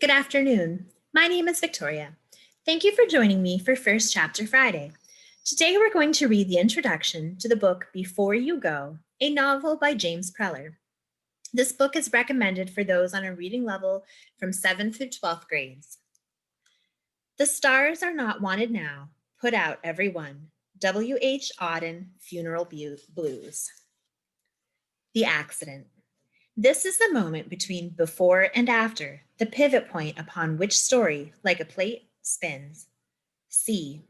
Good afternoon. My name is Victoria. Thank you for joining me for First Chapter Friday. Today we're going to read the introduction to the book Before You Go, a novel by James Preller. This book is recommended for those on a reading level from 7th through 12th grades. The stars are not wanted now, put out every one. W.H. Auden, Funeral Blues. The accident. This is the moment between before and after, the pivot point upon which story, like a plate, spins. C.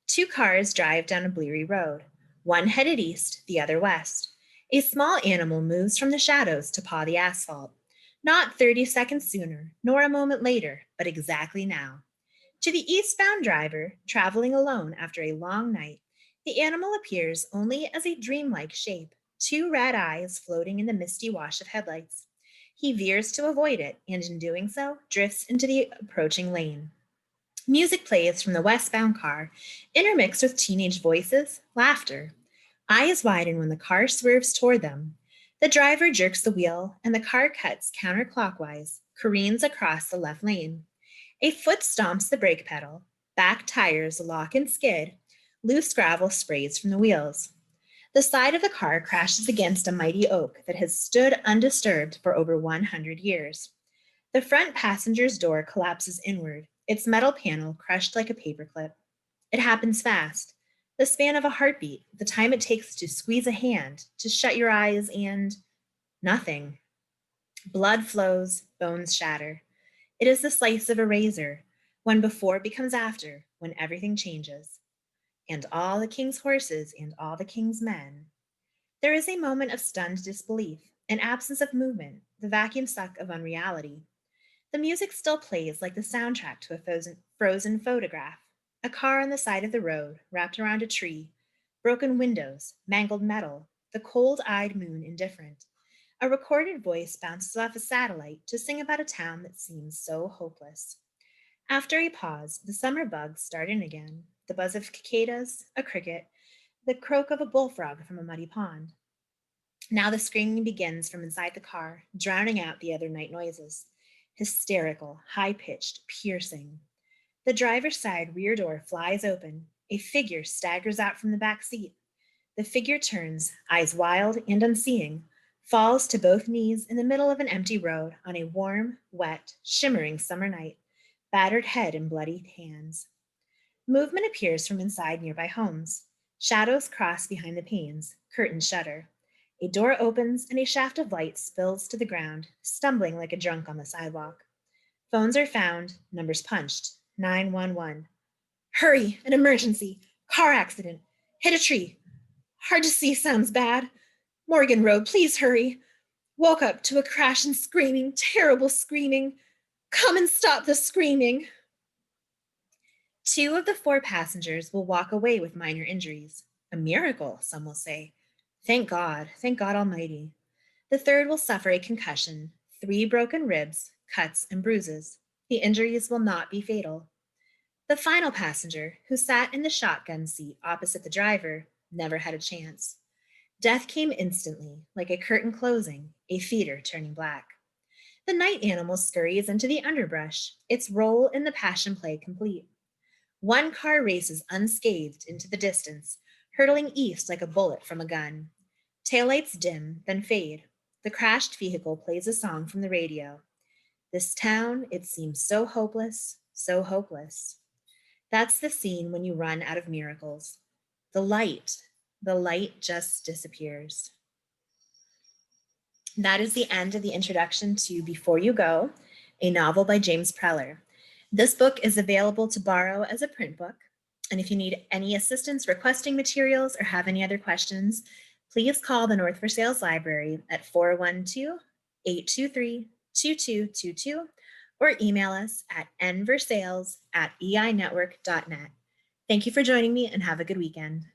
Two cars drive down a bleary road, one headed east, the other west. A small animal moves from the shadows to paw the asphalt. Not 30 seconds sooner, nor a moment later, but exactly now. To the eastbound driver, traveling alone after a long night, the animal appears only as a dreamlike shape, two red eyes floating in the misty wash of headlights. He veers to avoid it, and in doing so, drifts into the approaching lane. Music plays from the westbound car, intermixed with teenage voices, laughter. Eyes widen when the car swerves toward them. The driver jerks the wheel, and the car cuts counterclockwise, careens across the left lane. A foot stomps the brake pedal. Back tires lock and skid. Loose gravel sprays from the wheels. The side of the car crashes against a mighty oak that has stood undisturbed for over 100 years. The front passenger's door collapses inward, its metal panel crushed like a paperclip. It happens fast. The span of a heartbeat, the time it takes to squeeze a hand, to shut your eyes, and nothing. Blood flows, bones shatter. It is the slice of a razor, when before becomes after, when everything changes. And all the king's horses and all the king's men. There is a moment of stunned disbelief, an absence of movement, the vacuum suck of unreality. The music still plays like the soundtrack to a frozen photograph. A car on the side of the road, wrapped around a tree, broken windows, mangled metal, the cold-eyed moon indifferent. A recorded voice bounces off a satellite to sing about a town that seems so hopeless. After a pause, the summer bugs start in again, the buzz of cicadas, a cricket, the croak of a bullfrog from a muddy pond. Now the screaming begins from inside the car, drowning out the other night noises. Hysterical, high-pitched, piercing. The driver's side rear door flies open. A figure staggers out from the back seat. The figure turns, eyes wild and unseeing, falls to both knees in the middle of an empty road on a warm, wet, shimmering summer night, battered head and bloody hands. Movement appears from inside nearby homes. Shadows cross behind the panes, curtains shudder. A door opens and a shaft of light spills to the ground, stumbling like a drunk on the sidewalk. Phones are found, numbers punched, 911. Hurry, an emergency, car accident, hit a tree. Hard to see, sounds bad. Morgan Road, please hurry. Woke up to a crash and screaming, terrible screaming. Come and stop the screaming. 2 of the 4 passengers will walk away with minor injuries. A miracle, some will say. Thank God Almighty. The 3rd will suffer a concussion, 3 broken ribs, cuts, and bruises. The injuries will not be fatal. The final passenger, who sat in the shotgun seat opposite the driver, never had a chance. Death came instantly, like a curtain closing, a feeder turning black. The night animal scurries into the underbrush, its role in the passion play complete. One car races unscathed into the distance, hurtling east like a bullet from a gun. Taillights dim, then fade. The crashed vehicle plays a song from the radio. This town, it seems so hopeless, so hopeless. That's the scene when you run out of miracles. The light just disappears. That is the end of the introduction to Before You Go, a novel by James Preller. This book is available to borrow as a print book. And if you need any assistance requesting materials or have any other questions, please call the North Versailles Library at 412-823-2222 or email us at nversailles@einetwork.net. Thank you for joining me and have a good weekend.